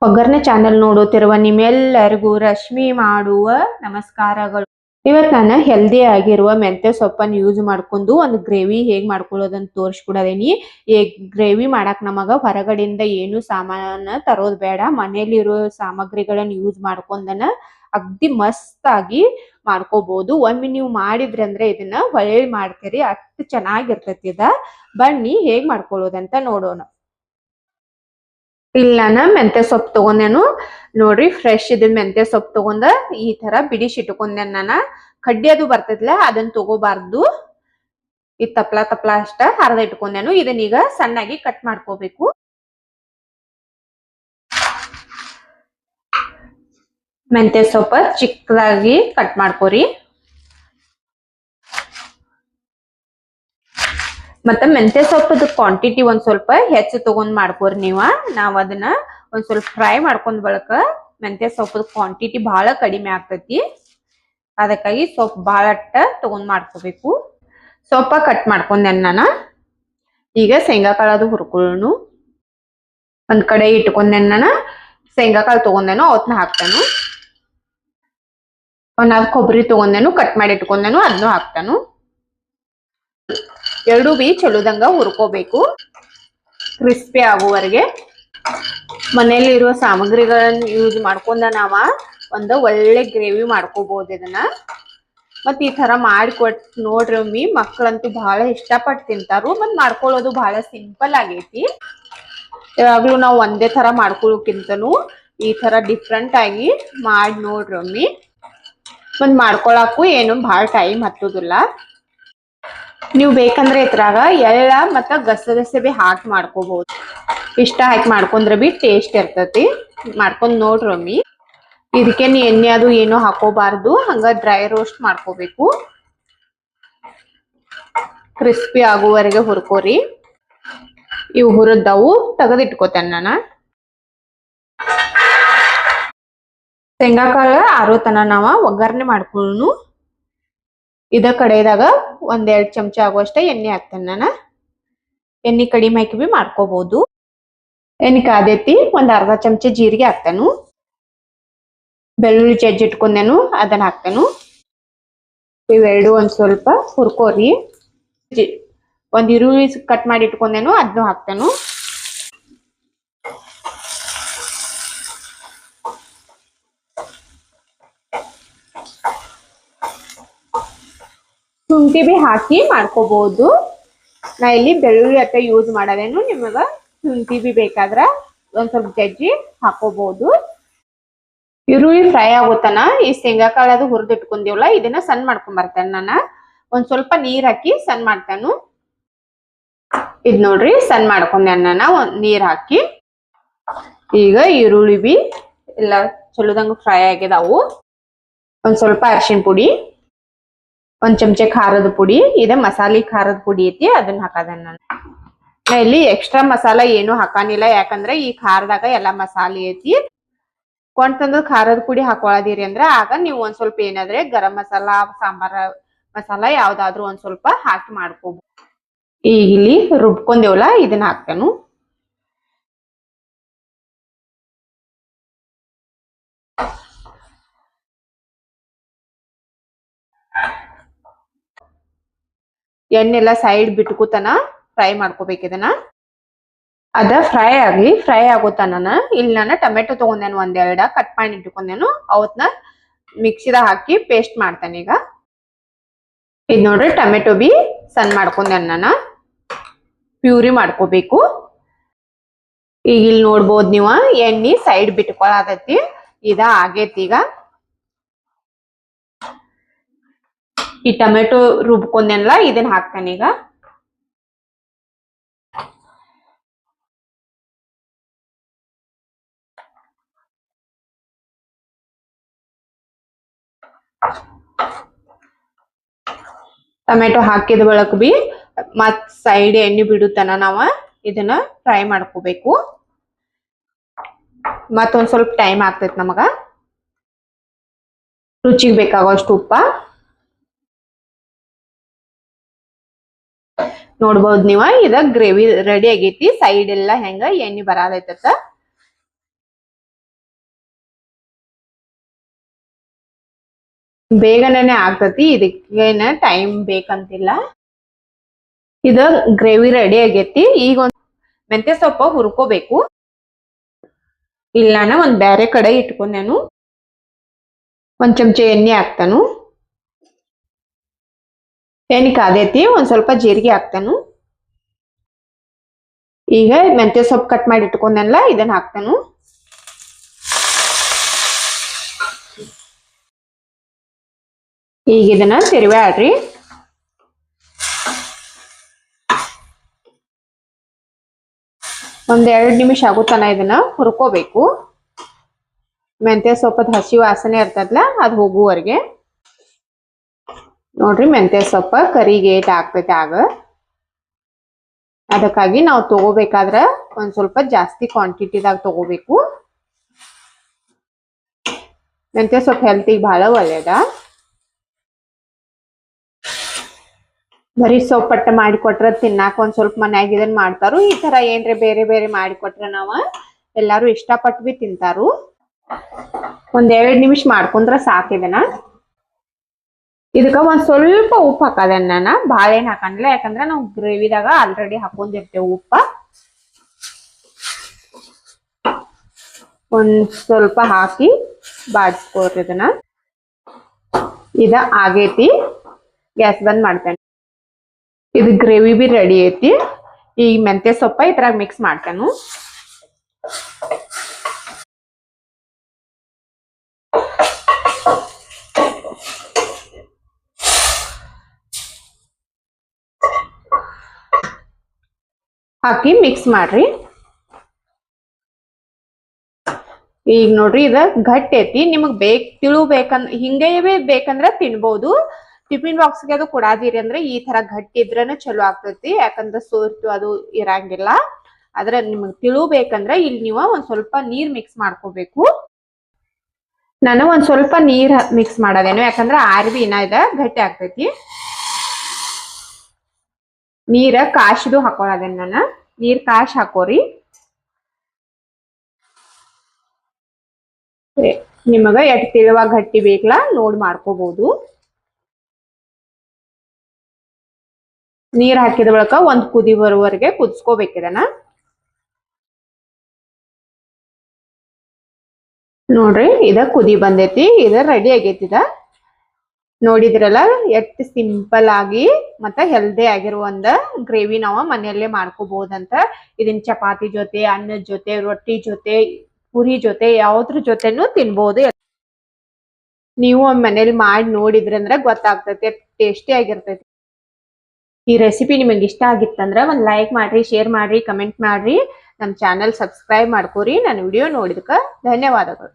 ಒಗ್ಗರಣೆ ಚಾನೆಲ್ ನೋಡುತ್ತಿರುವ ನಿಮ್ಮೆಲ್ಲರಿಗೂ ರಶ್ಮಿ ಮಾಡುವ ನಮಸ್ಕಾರಗಳು. ಇವತ್ತು ನಾನು ಹೆಲ್ದಿ ಆಗಿರುವ ಮೆಂತ್ಯ ಸೊಪ್ಪನ್ನು ಯೂಸ್ ಮಾಡ್ಕೊಂಡು ಒಂದು ಗ್ರೇವಿ ಹೇಗ್ ಮಾಡ್ಕೊಳ್ಳೋದನ್ನ ತೋರಿಸ್ಕೊಡೋದೇನಿ. ಈ ಗ್ರೇವಿ ಮಾಡಕ್ ನಮಗ ಹೊರಗಡೆಯಿಂದ ಏನು ಸಾಮಾನ ತರೋದ್ ಬೇಡ, ಮನೇಲಿರೋ ಸಾಮಗ್ರಿಗಳನ್ನ ಯೂಸ್ ಮಾಡ್ಕೊಂಡನ ಅಗ್ದಿ ಮಸ್ತ್ ಆಗಿ ಮಾಡ್ಕೋಬಹುದು. ಒಮ್ಮೆ ನೀವು ಮಾಡಿದ್ರಿ ಅಂದ್ರೆ ಇದನ್ನ ಹೊಳ್ಳಿ ಮಾಡ್ತೀರಿ, ಅಷ್ಟು ಚೆನ್ನಾಗಿರ್ತೈತಿ. ಬನ್ನಿ ಹೇಗ್ ಮಾಡ್ಕೊಳ್ಳೋದಂತ ನೋಡೋಣ. ಇಲ್ಲ ನಾನು ಮೆಂತ್ಯ ಸೊಪ್ಪು ತಗೊಂಡೇನು ನೋಡ್ರಿ, ಫ್ರೆಶ್ ಇದ್ ಮೆಂತ್ಯ ಸೊಪ್ಪು ತಗೊಂಡ ಈ ತರ ಬಿಡಿಸಿ ಇಟ್ಕೊಂಡೇನ್. ನಾನ ಕಡ್ಡಿ ಅದು ಬರ್ತೈತ್ಲ ಅದನ್ನ ತಗೋಬಾರ್ದು. ಈ ತಪ್ಲ ತಪ್ಲ ಅಷ್ಟ ಹರಿದ ಇಟ್ಕೊಂಡೇನು. ಇದನ್ನೀಗ ಸಣ್ಣಾಗಿ ಕಟ್ ಮಾಡ್ಕೋಬೇಕು. ಮೆಂತ್ಯ ಸೊಪ್ಪ ಚಿಕ್ಕದಾಗಿ ಕಟ್ ಮಾಡ್ಕೋರಿ. ಮತ್ತ ಮೆಂತ್ಯ ಸೊಪ್ಪದ ಕ್ವಾಂಟಿಟಿ ಒಂದ್ ಸ್ವಲ್ಪ ಹೆಚ್ಚು ತಗೊಂಡ್ ಮಾಡ್ಕೋರಿ ನೀವ. ನಾವ್ ಅದನ್ನ ಒಂದ್ ಸ್ವಲ್ಪ ಫ್ರೈ ಮಾಡ್ಕೊಂಡ್ ಬಳಕ ಮೆಂತ್ಯ ಸೊಪ್ಪದ ಕ್ವಾಂಟಿಟಿ ಬಹಳ ಕಡಿಮೆ ಆಗ್ತೈತಿ. ಅದಕ್ಕಾಗಿ ಸೊಪ್ಪು ಬಹಳಟ್ಟ ತಗೊಂಡ್ ಮಾಡ್ಕೋಬೇಕು. ಸೊಪ್ಪ ಕಟ್ ಮಾಡ್ಕೊಂಡೇನ್ ನಾನ. ಈಗ ಶೇಂಗಾ ಕಾಳದು ಹುರ್ಕೊಳ್ಳೋನು. ಒಂದ್ ಕಡೆ ಇಟ್ಕೊಂಡೇನ್ ನಾನ. ಶೇಂಗಾ ಕಾಳು ತಗೊಂಡೇನು ಅವತ್ನ ಹಾಕ್ತಾನು. ಒಂದ್ ಕೊಬ್ಬರಿ ತಗೊಂಡೇನು ಕಟ್ ಮಾಡಿ ಇಟ್ಕೊಂಡೇನು ಅದನ್ನು ಹಾಕ್ತಾನು. ಎರಡು ಬಿ ಚಲೋದಂಗ ಹುರ್ಕೋಬೇಕು ಕ್ರಿಸ್ಪಿ ಆಗುವವರೆಗೆ. ಮನೇಲಿ ಇರುವ ಸಾಮಗ್ರಿಗಳನ್ನ ಯೂಸ್ ಮಾಡ್ಕೊಂಡ ನಾವ ಒಂದು ಒಳ್ಳೆ ಗ್ರೇವಿ ಮಾಡ್ಕೋಬಹುದು ಇದನ್ನ. ಮತ್ ಈ ತರ ಮಾಡಿಕೊಟ್ ನೋಡ್ರಿ ಒಮ್ಮಿ, ಮಕ್ಕಳಂತೂ ಬಹಳ ಇಷ್ಟಪಟ್ಟು ತಿಂತಾರು. ಮತ್ ಮಾಡ್ಕೊಳ್ಳೋದು ಬಹಳ ಸಿಂಪಲ್ ಆಗೈತಿ. ಯಾವಾಗ್ಲೂ ನಾವು ಒಂದೇ ತರ ಮಾಡ್ಕೊಳ್ಳೋಕ್ಕಿಂತನೂ ಈ ತರ ಡಿಫ್ರೆಂಟ್ ಆಗಿ ಮಾಡಿ ನೋಡ್ರಿ ಒಮ್ಮಿ. ಮತ್ ಮಾಡ್ಕೊಳಕ್ಕೂ ಏನು ಬಹಳ ಟೈಮ್ ಹತ್ತೋದಿಲ್ಲ. ನೀವು ಬೇಕಂದ್ರೆ ಇದ್ರಾಗ ಎಳ್ಳ ಮತ್ತ ಗಸಗಸೆ ಹಾಕಿ ಮಾಡ್ಕೋಬಹುದು. ಇಷ್ಟ ಹಾಕಿ ಮಾಡ್ಕೊಂಡ್ರೆ ಬಿ ಟೇಸ್ಟ್ ಇರ್ತತಿ. ಮಾಡ್ಕೊಂಡ್ ನೋಡ್ರಿ ಒಮ್ಮಿ. ಇದಕ್ಕೇನು ಎಣ್ಣೆ ಅದು ಏನು ಹಾಕೋಬಾರ್ದು, ಹಂಗ ಡ್ರೈ ರೋಸ್ಟ್ ಮಾಡ್ಕೋಬೇಕು. ಕ್ರಿಸ್ಪಿ ಆಗುವವರೆಗೆ ಹುರ್ಕೋರಿ. ಇವು ಹುರಿದವು ತೆಗೆದಿಟ್ಕೋತೇನೆ ನಾನು. ಶೇಂಗಾಕಾಳ ಆರೋತನ ನಾವ ಒಗ್ಗರಣೆ ಮಾಡ್ಕೊಳ್ಳೋನು. ಇದ ಕಡೆದಾಗ ಒಂದ್ 2 ಚಮಚ ಆಗುವಷ್ಟ ಎಣ್ಣೆ ಹಾಕ್ತೇನೆ ನಾನು. ಎಣ್ಣೆ ಕಡಿಮೆ ಹಾಕಿ ಬಿ ಮಾಡ್ಕೋಬಹುದು. ಎಣ್ಣೆ ಕಾದೈತಿ, ಒಂದ್ ಅರ್ಧ ಚಮಚ ಜೀರಿಗೆ ಹಾಕ್ತೇನು. ಬೆಳ್ಳುಳ್ಳಿ ಜಜ್ಜಿ ಇಟ್ಕೊಂಡೇನು ಅದನ್ನ ಹಾಕ್ತೇನು. ಇವೆರಡು ಒಂದ್ ಸ್ವಲ್ಪ ಹುರ್ಕೋರಿ. ಒಂದ್ ಈರುಳ್ಳಿ ಕಟ್ ಮಾಡಿ ಇಟ್ಕೊಂಡೇನು ಅದನ್ನು ಹಾಕ್ತೇನು. ಶುಂಠಿ ಬಿ ಹಾಕಿ ಮಾಡ್ಕೋಬಹುದು. ನಾ ಇಲ್ಲಿ ಬೆಳ್ಳುಳ್ಳಿ ಅಟ್ಟ ಯೂಸ್ ಮಾಡೋದೇನು. ನಿಮಗ ಶುಂಠಿ ಬಿ ಬೇಕಾದ್ರ ಒಂದ್ ಸ್ವಲ್ಪ ಜಜ್ಜಿ ಹಾಕೋಬಹುದು. ಈರುಳ್ಳಿ ಫ್ರೈ ಆಗೋತನ ಈ ಶೇಂಗಾ ಕಾಳದು ಹುರಿದು ಇಟ್ಕೊಂಡಿವಲ್ಲ ಇದನ್ನ ಸಣ್ಣ ಮಾಡ್ಕೊಂಡ್ ಬರ್ತೇನೆ ನಾನು. ಒಂದ್ ಸ್ವಲ್ಪ ನೀರ್ ಹಾಕಿ ಸಣ್ಣ ಮಾಡ್ತೇನು. ಇದ್ ನೋಡ್ರಿ ಸಣ್ಣ ಮಾಡ್ಕೊಂಡೆ ನಾನು ನೀರ್ ಹಾಕಿ. ಈಗ ಈರುಳ್ಳಿ ಬಿ ಎಲ್ಲ ಚಲೋದಂಗ ಫ್ರೈ ಆಗಿದಾವು. ಒಂದ್ ಸ್ವಲ್ಪ ಅರಿಶಿನ ಪುಡಿ, ಒಂದ್ ಚಮಚ ಖಾರದ ಪುಡಿ. ಇದ ಮಸಾಲೆ ಖಾರದ ಪುಡಿ ಐತಿ, ಅದನ್ನ ಹಾಕದ ನಾನು. ಇಲ್ಲಿ ಎಕ್ಸ್ಟ್ರಾ ಮಸಾಲ ಏನು ಹಾಕಾನಿಲ್ಲ, ಯಾಕಂದ್ರೆ ಈ ಖಾರದಾಗ ಎಲ್ಲಾ ಮಸಾಲೆ ಐತಿ. ಕೊಂಡ್ತಂದು ಖಾರದ ಪುಡಿ ಹಾಕೊಳ್ಳೋದಿರಿ ಅಂದ್ರ ಆಗ ನೀವು ಒಂದ್ ಸ್ವಲ್ಪ ಏನಾದ್ರೆ ಗರಂ ಮಸಾಲಾ, ಸಾಂಬಾರ ಮಸಾಲ ಯಾವ್ದಾದ್ರು ಒಂದ್ ಸ್ವಲ್ಪ ಹಾಕಿ ಮಾಡ್ಕೋಬಹುದು. ಈಗ ಇಲ್ಲಿ ರುಬ್ಕೊಂಡೇವಲ್ಲ ಇದನ್ನ ಹಾಕ್ತೇನು. ಎಣ್ಣೆಲ್ಲ ಸೈಡ್ ಬಿಟ್ಕೋತನ ಫ್ರೈ ಮಾಡ್ಕೋಬೇಕು ಇದನ್ನ. ಅದ ಫ್ರೈ ಆಗೋತನ ಇಲ್ಲಿ ನಾನು ಟೊಮೆಟೊ ತಗೊಂಡೇನು ಒಂದೆರಡ ಕಟ್ ಮಾಡಿ ಇಟ್ಕೊಂಡೇನು ಅವತ್ನ ಮಿಕ್ಸಿದಾಗ ಹಾಕಿ ಪೇಸ್ಟ್ ಮಾಡ್ತೇನೆ. ಈಗ ಇದ್ ನೋಡ್ರಿ ಟೊಮೆಟೊ ಬಿ ಸಣ್ಣ ಮಾಡ್ಕೊಂಡೇನು ನಾನು. ಪ್ಯೂರಿ ಮಾಡ್ಕೋಬೇಕು. ಈಗ ಇಲ್ಲಿ ನೋಡ್ಬೋದು ನೀವು ಎಣ್ಣೆ ಸೈಡ್ ಬಿಟ್ಕೊಳತೈತಿ. ಇದ ಆಗೇತಿ. ಈಗ ಈ ಟೊಮೆಟೊ ರುಬ್ಕೊಂಡೇನಲ್ಲ ಇದನ್ನ ಹಾಕ್ತೇನೆ. ಈಗ ಟೊಮೆಟೊ ಹಾಕಿದ ಬಳಕ ಬಿ ಮತ್ ಸೈಡ್ ಎಣ್ಣೆ ಬಿಡುತ್ತನ ನಾವ ಇದನ್ನ ಫ್ರೈ ಮಾಡ್ಕೋಬೇಕು. ಮತ್ತೊಂದ್ ಸ್ವಲ್ಪ ಟೈಮ್ ಆಗ್ತೈತಿ ನಮಗ. ರುಚಿಗೆ ಬೇಕಾಗುವಷ್ಟು ಉಪ್ಪ ನೋಡ್ಬೋದು ನೀವ. ಇದ ಗ್ರೇವಿ ರೆಡಿ ಆಗೈತಿ. ಸೈಡ್ ಎಲ್ಲ ಹೆಂಗ ಎಣ್ಣೆ ಬರಾದೈತ. ಬೇಗನೆ ಆಗ್ತತಿ, ಇದಕ್ಕೇನ ಟೈಮ್ ಬೇಕಂತಿಲ್ಲ. ಇದು ಗ್ರೇವಿ ರೆಡಿ ಆಗೈತಿ. ಈಗ ಒಂದ್ ಮೆಂತ್ಯ ಸೊಪ್ಪ ಹುರ್ಕೋಬೇಕು. ಇಲ್ಲಾನ ಒಂದ್ ಬ್ಯಾರೆ ಕಡೆ ಇಟ್ಕೊಂಡೇನು. ಒಂದ್ ಚಮಚ ಎಣ್ಣೆ ಹಾಕ್ತಾನು. ಎಣ್ಣೆ ಕಾದೈತಿ, ಒಂದ್ ಸ್ವಲ್ಪ ಜೀರಿಗೆ ಹಾಕ್ತಾನು. ಈಗ ಮೆಂತ್ಯ ಸೊಪ್ಪು ಕಟ್ ಮಾಡಿ ಇಟ್ಕೊಂಡಲ್ಲ, ಇದನ್ನ ಹಾಕ್ತಾನು. ಈಗ ಇದನ್ನ ತಿರುವಾಡ್ರಿ. ಒಂದ್ 2 ನಿಮಿಷ ಆಗುತ್ತಾನ ಇದನ್ನ ಹುರ್ಕೋಬೇಕು. ಮೆಂತ್ಯ ಸೊಪ್ಪದ ಹಸಿ ವಾಸನೆ ಇರ್ತದಲ್ಲ, ಅದು ಹೋಗುವವರೆಗೆ. ನೋಡ್ರಿ, ಮೆಂತ್ಯ ಸೊಪ್ಪ ಕರಿಗೆ ಏಟ್ ಆಗ್ತೈತೆ ಆಗ. ಅದಕ್ಕಾಗಿ ನಾವು ತಗೋಬೇಕಾದ್ರ ಒಂದ್ ಸ್ವಲ್ಪ ಜಾಸ್ತಿ ಕ್ವಾಂಟಿಟಿದಾಗ ತಗೋಬೇಕು. ಮೆಂತ್ಯ ಸೊಪ್ಪು ಹೆಲ್ತಿಗೆ ಬಹಳ ಒಳ್ಳೇದ. ಬರೀ ಸೊಪ್ಪಟ್ಟ ಮಾಡಿಕೊಟ್ರ ತಿನ್ನಾಕ ಒಂದ್ ಸ್ವಲ್ಪ ಮನ್ಯಾಗ ಇದನ್ ಮಾಡ್ತಾರು. ಈ ತರ ಏನ್ರೆ ಬೇರೆ ಬೇರೆ ಮಾಡಿಕೊಟ್ರ ನಾವ ಎಲ್ಲಾರು ಇಷ್ಟಪಟ್ಟು ಬಿ ತಿಂತಾರು. ಒಂದ್ 2 ನಿಮಿಷ ಮಾಡ್ಕೊಂಡ್ರ ಸಾಕಿದನ. ಇದಕ್ಕ ಒಂದ್ ಸ್ವಲ್ಪ ಉಪ್ಪು ಹಾಕದೇನ ನಾನು, ಭಾಳ ಏನ್ ಹಾಕಂಗಿಲ್ಲ. ಯಾಕಂದ್ರ ನಾವು ಗ್ರೇವಿದಾಗ ಆಲ್ರೆಡಿ ಹಾಕೊಂಡಿರ್ತೇವೆ ಉಪ್ಪ. ಒಂದ್ ಸ್ವಲ್ಪ ಹಾಕಿ ಬಾಡಿಸ್ಕೊಳ್ರಿ ಇದನ್ನ. ಇದ ಆಗೈತಿ, ಗ್ಯಾಸ್ ಬಂದ್ ಮಾಡ್ತೇನೆ. ಇದು ಗ್ರೇವಿ ಬಿ ರೆಡಿ ಐತಿ. ಈ ಮೆಂತ್ಯ ಸೊಪ್ಪ ಇದ್ರಾಗ ಮಿಕ್ಸ್ ಮಾಡ್ತೇನು. ಹಾಕಿ ಮಿಕ್ಸ್ ಮಾಡ್ರಿ. ಈಗ ನೋಡ್ರಿ, ಇದ ಗಟ್ಟಿ ಐತಿ. ನಿಮಗ್ ತಿಳು ಹಿಂಗೆ ಬೇಕಂದ್ರ ತಿನ್ಬಹುದು. ಟಿಫಿನ್ ಬಾಕ್ಸ್ಗೆ ಅದು ಕೊಡಾದಿರಿ ಅಂದ್ರೆ ಈ ತರ ಗಟ್ಟಿ ಇದ್ರನ ಚಲೋ ಆಗ್ತೈತಿ. ಯಾಕಂದ್ರ ಸೋರ್ತು ಅದು ಇರಂಗಿಲ್ಲ. ಆದ್ರ ನಿಮಗ್ ತಿಳು ಬೇಕಂದ್ರ ಇಲ್ಲಿ ನೀವು ಒಂದ್ ಸ್ವಲ್ಪ ನೀರ್ ಮಿಕ್ಸ್ ಮಾಡ್ಕೋಬೇಕು. ನಾನು ಒಂದ್ ಸ್ವಲ್ಪ ನೀರ್ ಮಿಕ್ಸ್ ಮಾಡೋದೇನು, ಯಾಕಂದ್ರ ಆರ್ಬಿ ಇನ್ನ ಇದ ಗಟ್ಟಿ ಆಗ್ತೈತಿ. ನೀರ ಕಾಶಿದು ಹಾಕೊಳ್ಳೋದೇನ್ ನಾನು. ನೀರ್ ಕಾಶ್ ಹಾಕೋರಿ. ನಿಮಗ ಎಷ್ಟ್ ತಿಳುವಾಗ ಗಟ್ಟಿ ಬೇಕಲ್ಲ ನೋಡ್ ಮಾಡ್ಕೋಬಹುದು. ನೀರ್ ಹಾಕಿದ ಬಳಿಕ ಒಂದ್ ಕುದಿ ಬರುವವರೆಗೆ ಕುದಿಸ್ಕೋಬೇಕಿದನ. ನೋಡ್ರಿ, ಇದ ಕುದಿ ಬಂದೈತಿ. ಇದ ರೆಡಿ ಆಗೈತಿ. ಇದ ನೋಡಿದ್ರಲ್ಲ, ಎಷ್ಟ್ ಸಿಂಪಲ್ ಆಗಿ ಮತ್ತ ಹೆಲ್ದಿ ಆಗಿರುವ ಒಂದ ಗ್ರೇವಿ ನಾವ ಮನೆಯಲ್ಲೇ ಮಾಡ್ಕೋಬಹುದಂತ. ಇದನ್ ಚಪಾತಿ ಜೊತೆ, ಅನ್ನದ ಜೊತೆ, ರೊಟ್ಟಿ ಜೊತೆ, ಪುರಿ ಜೊತೆ, ಯಾವ್ದ್ರ ಜೊತೆನೂ ತಿನ್ಬಹುದು. ನೀವು ಮನೇಲಿ ಮಾಡಿ ನೋಡಿದ್ರಂದ್ರ ಗೊತ್ತಾಗ್ತೈತಿ, ಟೇಸ್ಟಿ ಆಗಿರ್ತೈತಿ. ಈ ರೆಸಿಪಿ ನಿಮಗೆ ಇಷ್ಟ ಆಗಿತ್ತಂದ್ರ ಒಂದ್ ಲೈಕ್ ಮಾಡ್ರಿ, ಶೇರ್ ಮಾಡ್ರಿ, ಕಮೆಂಟ್ ಮಾಡ್ರಿ. ನಮ್ಮ ಚಾನೆಲ್ ಸಬ್ಸ್ಕ್ರೈಬ್ ಮಾಡ್ಕೋರಿ. ನನ್ನ ವಿಡಿಯೋ ನೋಡಿದಕ್ಕ ಧನ್ಯವಾದಗಳು.